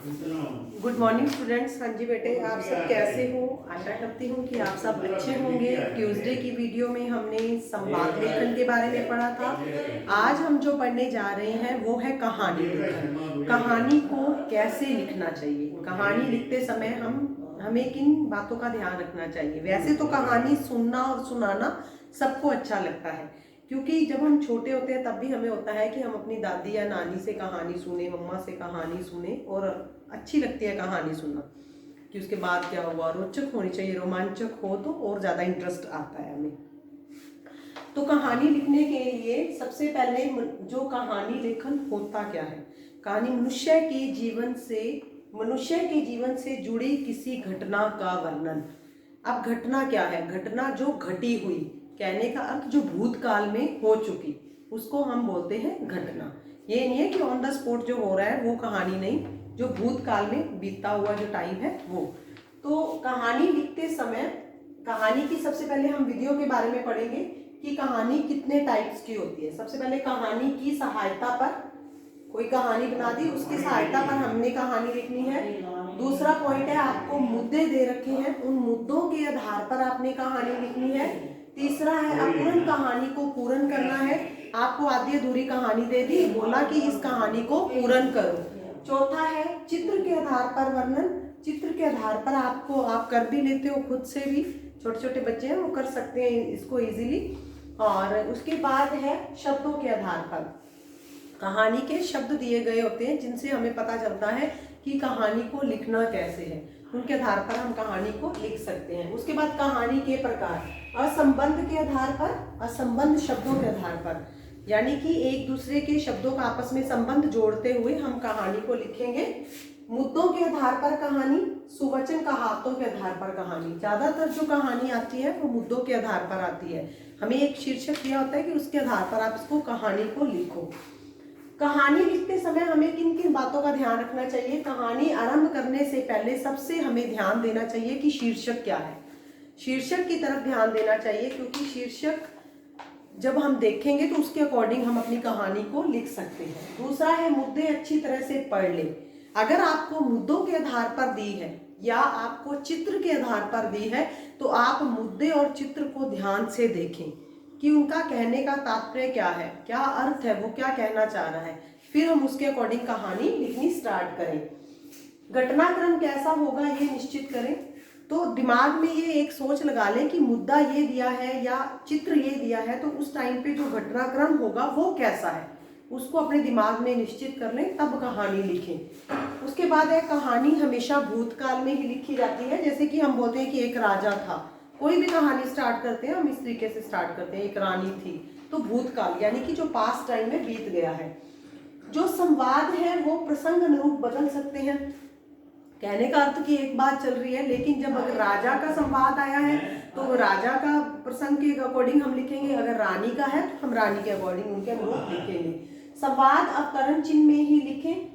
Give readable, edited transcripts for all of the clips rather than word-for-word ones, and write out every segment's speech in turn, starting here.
Good morning students. हाँ जी बेटे, आप सब कैसे हो? आशा करती हूँ कि आप सब अच्छे होंगे। ट्यूसडे की वीडियो में हमने संवाद लेखन के बारे में पढ़ा था। आज हम जो पढ़ने जा रहे हैं वो है कहानी लेखन। कहानी को कैसे लिखना चाहिए, कहानी लिखते समय हमें किन बातों का ध्यान रखना चाहिए। वैसे तो कहानी सुनना और सुनाना सबको अच्छा लगता है, क्योंकि जब हम छोटे होते हैं तब भी हमें होता है कि हम अपनी दादी या नानी से कहानी सुने, मम्मा से कहानी सुने, और अच्छी लगती है कहानी सुनना कि उसके बाद क्या हुआ। रोचक होनी चाहिए, रोमांचक हो तो और ज़्यादा इंटरेस्ट आता है हमें। तो कहानी लिखने के लिए सबसे पहले जो कहानी लेखन होता क्या है, कहानी मनुष्य के जीवन से जुड़ी किसी घटना का वर्णन। अब घटना क्या है? घटना जो घटी हुई, कहने का अर्थ जो भूतकाल में हो चुकी, उसको हम बोलते हैं घटना। ये नहीं है कि ऑन द स्पॉट जो हो रहा है वो कहानी नहीं, जो भूतकाल में बीता हुआ जो टाइम है वो। तो कहानी लिखते समय कहानी की सबसे पहले हम विधियों के बारे में पढ़ेंगे कि कहानी कितने टाइप्स की होती है। सबसे पहले कहानी की सहायता पर, कोई कहानी बना दी, उसकी सहायता पर हमने कहानी लिखनी है। दूसरा पॉइंट है, आपको मुद्दे दे रखे हैं, उन मुद्दों के आधार पर आपने कहानी लिखनी है। तीसरा है अपूर्ण कहानी को पूर्ण करना है। आपको आधी अधूरी कहानी दे दी, बोला कि इस कहानी को पूर्ण करो। चौथा है चित्र के आधार पर वर्णन। चित्र के आधार पर आप कर भी लेते हो खुद से भी, छोटे छोटे बच्चे हैं वो कर सकते हैं इसको इजीली। और उसके बाद है शब्दों के आधार पर, कहानी के शब्द दिए गए होते हैं जिनसे हमें पता चलता है कि कहानी को लिखना कैसे है, उनके आधार पर हम कहानी को लिख सकते हैं। उसके बाद कहानी के प्रकार, असंबंध के आधार पर, असंबंध शब्दों के आधार पर, यानी कि एक दूसरे के शब्दों का आपस में संबंध जोड़ते हुए हम कहानी को लिखेंगे। मुद्दों के आधार पर कहानी, सुवचन कहावतों के आधार पर कहानी। ज्यादातर जो कहानी आती है वो मुद्दों के आधार पर आती है। हमें एक शीर्षक दिया होता है कि उसके आधार पर आप इसको कहानी को लिखो। कहानी लिखते समय हमें किन किन बातों का ध्यान रखना चाहिए? कहानी आरंभ करने से पहले सबसे हमें ध्यान देना चाहिए कि शीर्षक क्या है। शीर्षक की तरफ ध्यान देना चाहिए, क्योंकि शीर्षक जब हम देखेंगे तो उसके अकॉर्डिंग हम अपनी कहानी को लिख सकते हैं। दूसरा है मुद्दे अच्छी तरह से पढ़ ले। अगर आपको मुद्दों के आधार पर दी है या आपको चित्र के आधार पर दी है तो आप मुद्दे और चित्र को ध्यान से देखें कि उनका कहने का तात्पर्य क्या है, क्या अर्थ है, वो क्या कहना चाह रहा है। फिर हम उसके अकॉर्डिंग कहानी लिखनी स्टार्ट करें। घटनाक्रम कैसा होगा ये निश्चित करें। तो दिमाग में ये एक सोच लगा लें कि मुद्दा ये दिया है या चित्र ये दिया है, तो उस टाइम पे जो घटनाक्रम होगा वो कैसा है, उसको अपने दिमाग में निश्चित कर लें, तब कहानी लिखें। उसके बाद है कहानी हमेशा भूतकाल में ही लिखी जाती है। जैसे कि हम बोलते हैं कि एक राजा था, कोई भी कहानी स्टार्ट करते हैं हम इस तरीके से स्टार्ट करते हैं, एक रानी थी, तो भूतकाल यानी कि जो पास्ट टाइम में बीत गया है। जो संवाद है वो प्रसंग अनुरूप बदल सकते हैं। कहने का अर्थ कि एक बात चल रही है, लेकिन जब अगर राजा का संवाद आया है तो राजा का प्रसंग के अकॉर्डिंग हम लिखेंगे, अगर रानी का है तो हम रानी के अकॉर्डिंग उनके अनुरूप लिखेंगे। संवाद अवतरण चिन्ह में ही लिखें।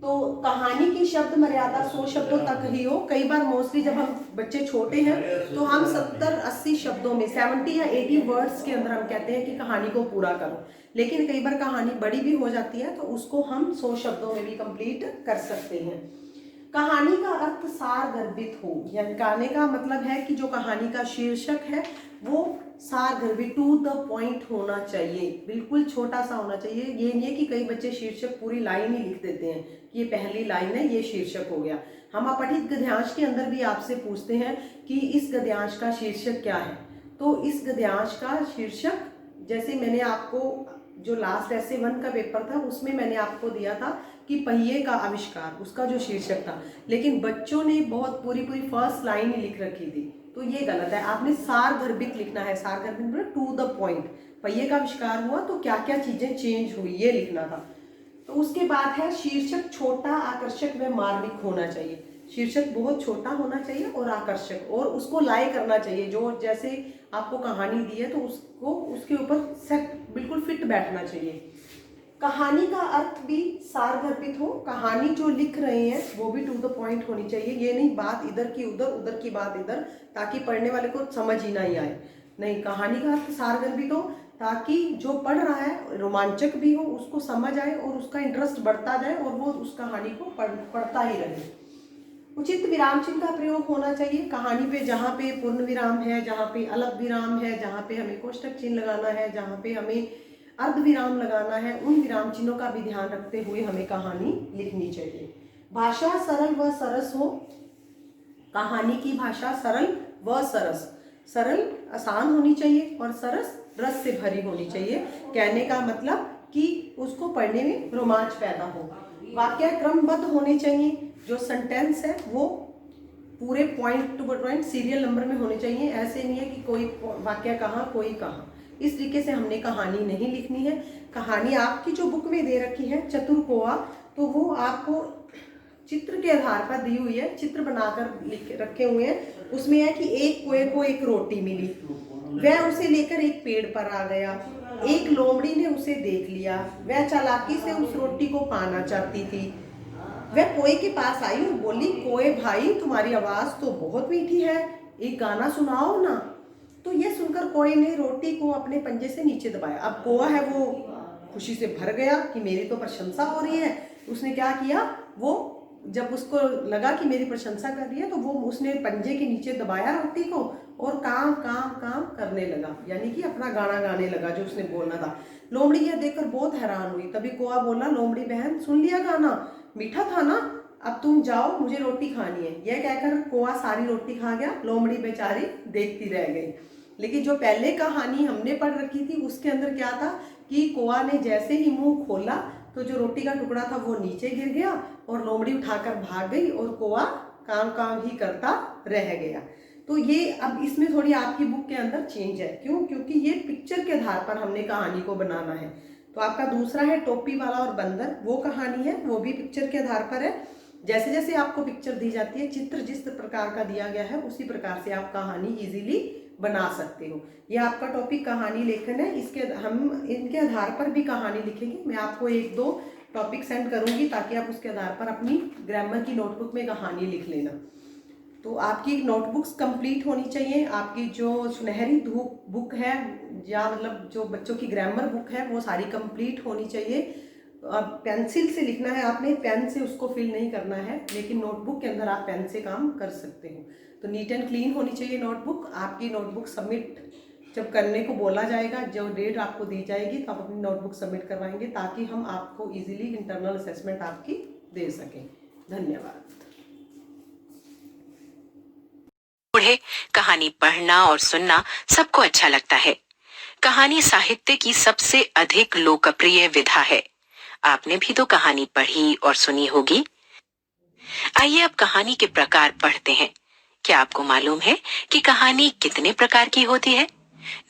तो कहानी की शब्द मर्यादा 100 शब्दों तक ही हो। कई बार मोस्टली जब हम बच्चे छोटे हैं तो हम 70-80 शब्दों में 70 या 80 वर्ड्स के अंदर हम कहते हैं कि कहानी को पूरा करो, लेकिन कई बार कहानी बड़ी भी हो जाती है तो उसको हम 100 शब्दों में भी कंप्लीट कर सकते हैं। कहानी का अर्थ सार गर्भित हो, यानी कहने का मतलब है कि जो कहानी का शीर्षक है वो सार गर्भित, टू द पॉइंट होना चाहिए, बिल्कुल छोटा सा होना चाहिए। ये नहीं है कि कई बच्चे शीर्षक पूरी लाइन ही लिख देते हैं कि ये पहली लाइन है, ये शीर्षक हो गया। हम अपठित गद्यांश के अंदर भी आपसे पूछते हैं कि इस गद्यांश का शीर्षक क्या है, तो इस गद्यांश का शीर्षक, जैसे मैंने आपको जो लास्ट ऐसे 1 का पेपर था उसमें मैंने आपको दिया था कि पहिए का आविष्कार, उसका जो शीर्षक था, लेकिन बच्चों ने बहुत पूरी फर्स्ट लाइन ही लिख रखी थी, तो ये गलत है। आपने सार गर्भित लिखना है। सार गर्भित मतलब टू द पॉइंट, पहिए का आविष्कार हुआ तो क्या क्या चीजें चेंज हुई ये लिखना था। तो उसके बाद है शीर्षक छोटा, आकर्षक व मार्मिक होना चाहिए। शीर्षक बहुत छोटा होना चाहिए और आकर्षक, और उसको लाई करना चाहिए। जो जैसे आपको कहानी दी है तो उसको उसके ऊपर सेट बिल्कुल फिट बैठना चाहिए। कहानी का अर्थ भी सार गर्भित हो। कहानी जो लिख रहे हैं वो भी टू द पॉइंट होनी चाहिए। ये नहीं बात इधर की उधर, उधर की बात इधर, ताकि पढ़ने वाले को समझ ही नहीं आए। नहीं, कहानी का अर्थ सार गर्भित हो ताकि जो पढ़ रहा है रोमांचक भी हो, उसको समझ आए और उसका इंटरेस्ट बढ़ता जाए और वो उस कहानी को पढ़ता ही रहे। उचित विराम चिन्ह का प्रयोग होना चाहिए कहानी पे, जहाँ पे पूर्ण विराम है, जहाँ पे अलग विराम है, जहाँ पे हमें कोष्टक चिन्ह लगाना है, जहाँ पे हमें अर्ध विराम लगाना है, उन विराम चिन्हों का भी ध्यान रखते हुए हमें कहानी लिखनी चाहिए। भाषा सरल व सरस हो, कहानी की भाषा सरल व सरस, सरल आसान होनी चाहिए और सरस रस से भरी होनी चाहिए। कहने का मतलब कि उसको पढ़ने में रोमांच पैदा हो। वाक्य क्रमबद्ध होने चाहिए, जो सेंटेंस है वो पूरे point two point serial number में होने चाहिए। ऐसे नहीं है कि कोई वाक्य कहाँ कोई कहाँ, इस तरीके से हमने कहानी नहीं लिखनी है। कहानी आपकी जो बुक में दे रखी है चतुर कोआ, तो वो आपको चित्र के आधार पर दी हुई है, चित्र बनाकर लिख रखे हुए हैं। उसमें है कि एक कोए को एक रोटी मिली, वह उसे लेकर एक पेड़ पर आ गया, एक लोमड़ी ने उसे देख लिया, वह चालाकी से उस रोटी को पाना चाहती थी। वह कोए के पास आई और बोली, कोए भाई तुम्हारी आवाज तो बहुत मीठी है, एक गाना सुनाओ ना। तो यह सुनकर कोए ने रोटी को अपने पंजे से नीचे दबाया। अब कोआ है वो खुशी से भर गया कि मेरी तो प्रशंसा हो रही है। उसने क्या किया, वो जब उसको लगा कि मेरी प्रशंसा कर रही है तो वो उसने पंजे के नीचे दबाया रोटी को और काम काम काम करने लगा, यानी कि अपना गाना गाने लगा जो उसने बोलना था। लोमड़ी यह देखकर बहुत हैरान हुई। तभी कोआ बोला, लोमड़ी बहन सुन लिया गाना, मीठा था ना, अब तुम जाओ मुझे रोटी खानी है। यह कहकर कोआ सारी रोटी खा गया, लोमड़ी बेचारी देखती रह गई। लेकिन जो पहले कहानी हमने पढ़ रखी थी उसके अंदर क्या था कि कोआ ने जैसे ही मुंह खोला तो जो रोटी का टुकड़ा था वो नीचे गिर गया और लोमड़ी उठाकर भाग गई और कोआ काम काम ही करता रह गया। तो ये अब इसमें थोड़ी आपकी बुक के अंदर चेंज है। क्यों? क्योंकि ये पिक्चर के आधार पर हमने कहानी को बनाना है। तो आपका दूसरा है टोपी वाला और बंदर, वो कहानी है, वो भी पिक्चर के आधार पर है। जैसे जैसे आपको पिक्चर दी जाती है, चित्र जिस प्रकार का दिया गया है उसी प्रकार से आप कहानी इजीली बना सकते हो। ये आपका टॉपिक कहानी लेखन है, इसके हम इनके आधार पर भी कहानी लिखेंगे। मैं आपको एक दो टॉपिक सेंड करूंगी ताकि आप उसके आधार पर अपनी ग्रामर की नोटबुक में कहानी लिख लेना। तो आपकी नोटबुक्स कंप्लीट होनी चाहिए। आपकी जो सुनहरी धूप बुक है या मतलब जो बच्चों की ग्रामर बुक है वो सारी कंप्लीट होनी चाहिए। अब पेंसिल से लिखना है आपने, पेन से उसको फिल नहीं करना है, लेकिन नोटबुक के अंदर आप पेन से काम कर सकते हो। तो नीट एंड क्लीन होनी चाहिए नोटबुक। आपकी नोटबुक सबमिट जब करने को बोला जाएगा, जो डेट आपको दी जाएगी तो आप अपनी नोटबुक सबमिट करवाएंगे ताकि हम आपको इजीली इंटरनल असेसमेंट आपकी दे सकें। धन्यवाद। बूढ़े कहानी पढ़ना और सुनना सबको अच्छा लगता है। कहानी साहित्य की सबसे अधिक लोकप्रिय विधा है। आपने भी तो कहानी पढ़ी और सुनी होगी। आइए अब कहानी के प्रकार पढ़ते हैं। क्या आपको मालूम है कि कहानी कितने प्रकार की होती है?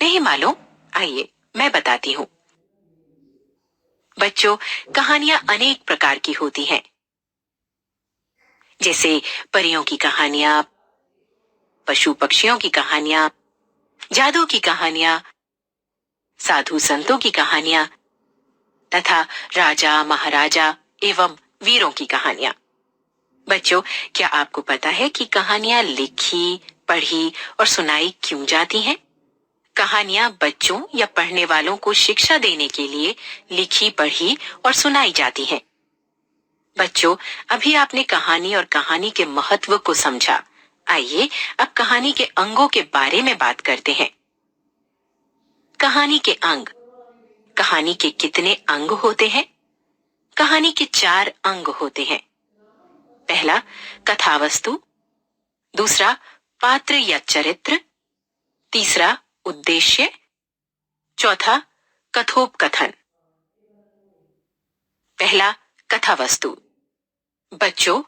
नहीं मालूम? आइए मैं बताती हूँ। बच्चों, कहानियां अनेक प्रकार की होती हैं, जैसे परियों की कहानियां, पशु पक्षियों की कहानियां, जादू की कहानियां, साधु संतों की कहानियां तथा राजा महाराजा एवं वीरों की कहानियां। बच्चों, क्या आपको पता है कि कहानियां लिखी, पढ़ी और सुनाई क्यों जाती हैं? कहानियां बच्चों या पढ़ने वालों को शिक्षा देने के लिए लिखी, पढ़ी और सुनाई जाती हैं। बच्चों, अभी आपने कहानी और कहानी के महत्व को समझा। आइए अब कहानी के अंगों के बारे में बात करते हैं। कहानी के अंग। कहानी के कितने अंग होते हैं? कहानी के 4 अंग होते हैं। पहला, कथावस्तु। दूसरा, पात्र या चरित्र। तीसरा, उद्देश्य। चौथा, कथोपकथन। पहला, कथावस्तु। बच्चों,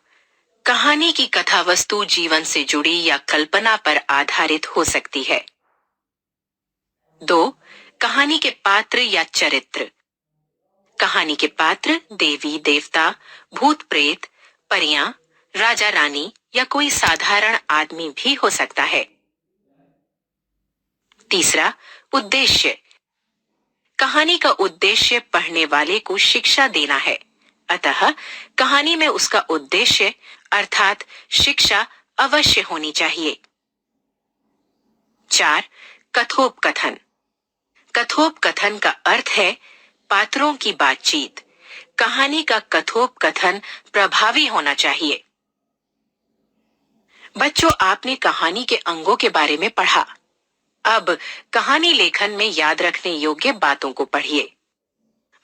कहानी की कथावस्तु जीवन से जुड़ी या कल्पना पर आधारित हो सकती है। 2, कहानी के पात्र या चरित्र। कहानी के पात्र देवी देवता, भूत प्रेत, परियां, राजा रानी या कोई साधारण आदमी भी हो सकता है। तीसरा, उद्देश्य। कहानी का उद्देश्य पढ़ने वाले को शिक्षा देना है, अतः कहानी में उसका उद्देश्य अर्थात शिक्षा अवश्य होनी चाहिए। 4, कथोपकथन। कथोपकथन का अर्थ है पात्रों की बातचीत। कहानी का कथोपकथन प्रभावी होना चाहिए। बच्चों, आपने कहानी के अंगों के बारे में पढ़ा। अब कहानी लेखन में याद रखने योग्य बातों को पढ़िए।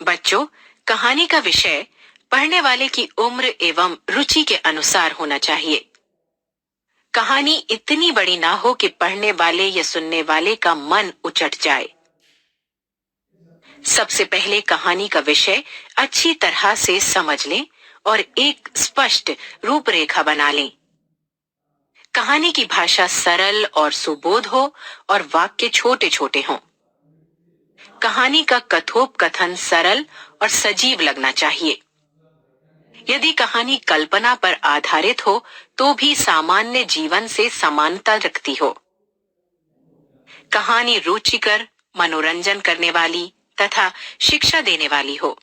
बच्चों, कहानी का विषय पढ़ने वाले की उम्र एवं रुचि के अनुसार होना चाहिए। कहानी इतनी बड़ी ना हो कि पढ़ने वाले या सुनने वाले का मन उचट जाए। सबसे पहले कहानी का विषय अच्छी तरह से समझ लें और एक स्पष्ट रूपरेखा बना लें। कहानी की भाषा सरल और सुबोध हो और वाक्य छोटे छोटे हों। कहानी का कथोपकथन सरल और सजीव लगना चाहिए। यदि कहानी कल्पना पर आधारित हो तो भी सामान्य जीवन से समानता रखती हो। कहानी रुचिकर, मनोरंजन करने वाली तथा शिक्षा देने वाली हो।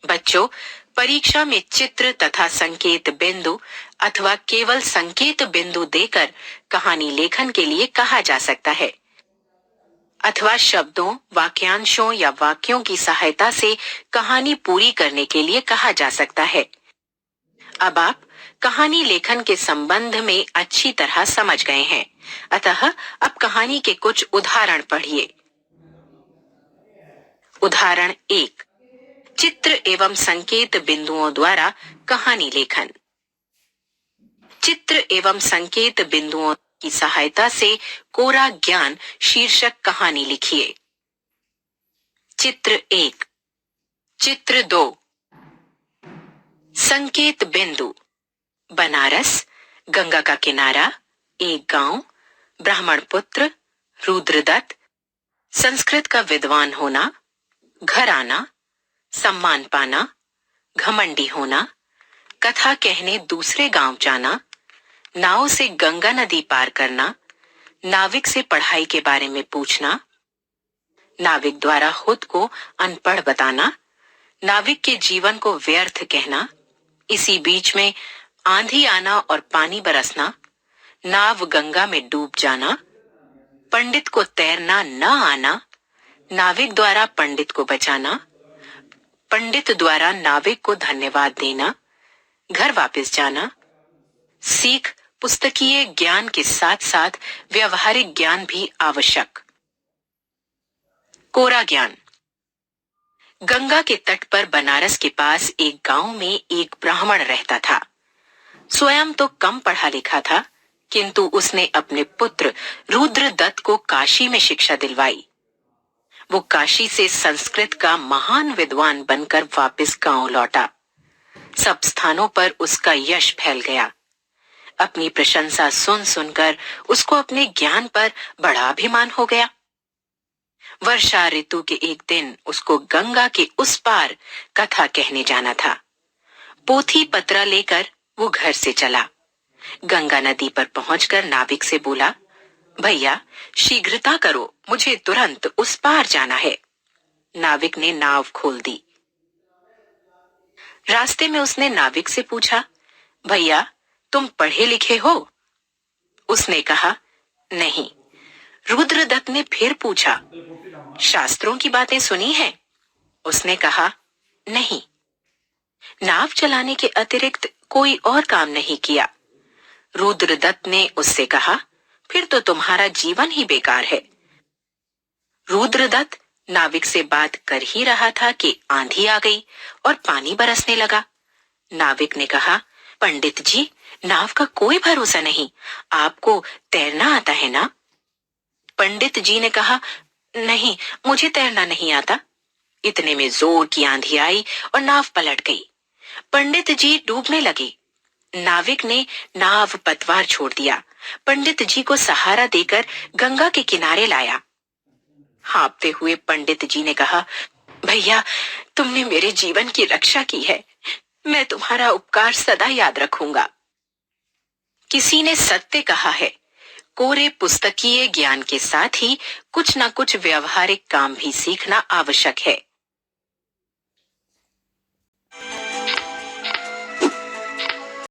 बच्चों, परीक्षा में चित्र तथा संकेत बिंदु अथवा केवल संकेत बिंदु देकर कहानी लेखन के लिए कहा जा सकता है, अथवा शब्दों, वाक्यांशों या वाक्यों की सहायता से कहानी पूरी करने के लिए कहा जा सकता है। अब आप कहानी लेखन के संबंध में अच्छी तरह समझ गए हैं, अतः अब कहानी के कुछ उदाहरण पढ़िए। उदाहरण 1, चित्र एवं संकेत बिंदुओं द्वारा कहानी लेखन। चित्र एवं संकेत बिंदुओं की सहायता से कोरा ज्ञान शीर्षक कहानी लिखिए। चित्र 1, चित्र 2, संकेत बिंदु, बनारस, गंगा का किनारा, एक गांव, ब्राह्मण पुत्र, रुद्रदत्त, संस्कृत का विद्वान होना, घर आना, सम्मान पाना, घमंडी होना, कथा कहने दूसरे गांव जाना, नाव से गंगा नदी पार करना, नाविक से पढ़ाई के बारे में पूछना, नाविक द्वारा खुद को अनपढ़ बताना, नाविक के जीवन को व्यर्थ कहना, इसी बीच में आंधी आना और पानी बरसना, नाव गंगा में डूब जाना, पंडित को तैरना न आना, नाविक द्वारा पंडित को बचाना, पंडित द्वारा नाविक को धन्यवाद देना, घर वापस जाना। सीख पुस्तकीय ज्ञान के साथ साथ व्यवहारिक ज्ञान भी आवश्यक। कोरा ज्ञान। गंगा के तट पर बनारस के पास एक गांव में एक ब्राह्मण रहता था। स्वयं तो कम पढ़ा लिखा था, किंतु उसने अपने पुत्र रुद्रदत्त को काशी में शिक्षा दिलवाई। वो काशी से संस्कृत का महान विद्वान बनकर वापस गांव लौटा। सब स्थानों पर उसका यश फैल गया। अपनी प्रशंसा सुन सुनकर उसको अपने ज्ञान पर बड़ा अभिमान हो गया। वर्षा ऋतु के एक दिन उसको गंगा के उस पार कथा कहने जाना था। पोथी पत्रा लेकर वो घर से चला। गंगा नदी पर पहुंचकर नाविक से बोला, भैया शीघ्रता करो, मुझे तुरंत उस पार जाना है। नाविक ने नाव खोल दी। रास्ते में उसने नाविक से पूछा, भैया तुम पढ़े लिखे हो? उसने कहा, नहीं। रुद्रदत्त ने फिर पूछा, शास्त्रों की बातें सुनी है? उसने कहा, नहीं। नाव चलाने के अतिरिक्त कोई और काम नहीं किया। रुद्रदत्त ने उससे कहा, फिर तो तुम्हारा जीवन ही बेकार है। रुद्रदत्त नाविक से बात कर ही रहा था कि आंधी आ गई और पानी बरसने लगा। नाविक ने कहा, पंडित जी, नाव का कोई भरोसा नहीं, आपको तैरना आता है ना? पंडित जी ने कहा, नहीं, मुझे तैरना नहीं आता। इतने में जोर की आंधी आई और नाव पलट गई। पंडित जी डूबने लगे। नाविक ने नाव पतवार छोड़ दिया। पंडित जी को सहारा देकर गंगा के किनारे लाया। हाँफते हुए पंडित जी ने कहा, भैया तुमने मेरे जीवन की रक्षा की है, मैं तुम्हारा उपकार सदा याद रखूंगा। किसी ने सत्य कहा है, कोरे पुस्तकीय ज्ञान के साथ ही कुछ न कुछ व्यवहारिक काम भी सीखना आवश्यक है।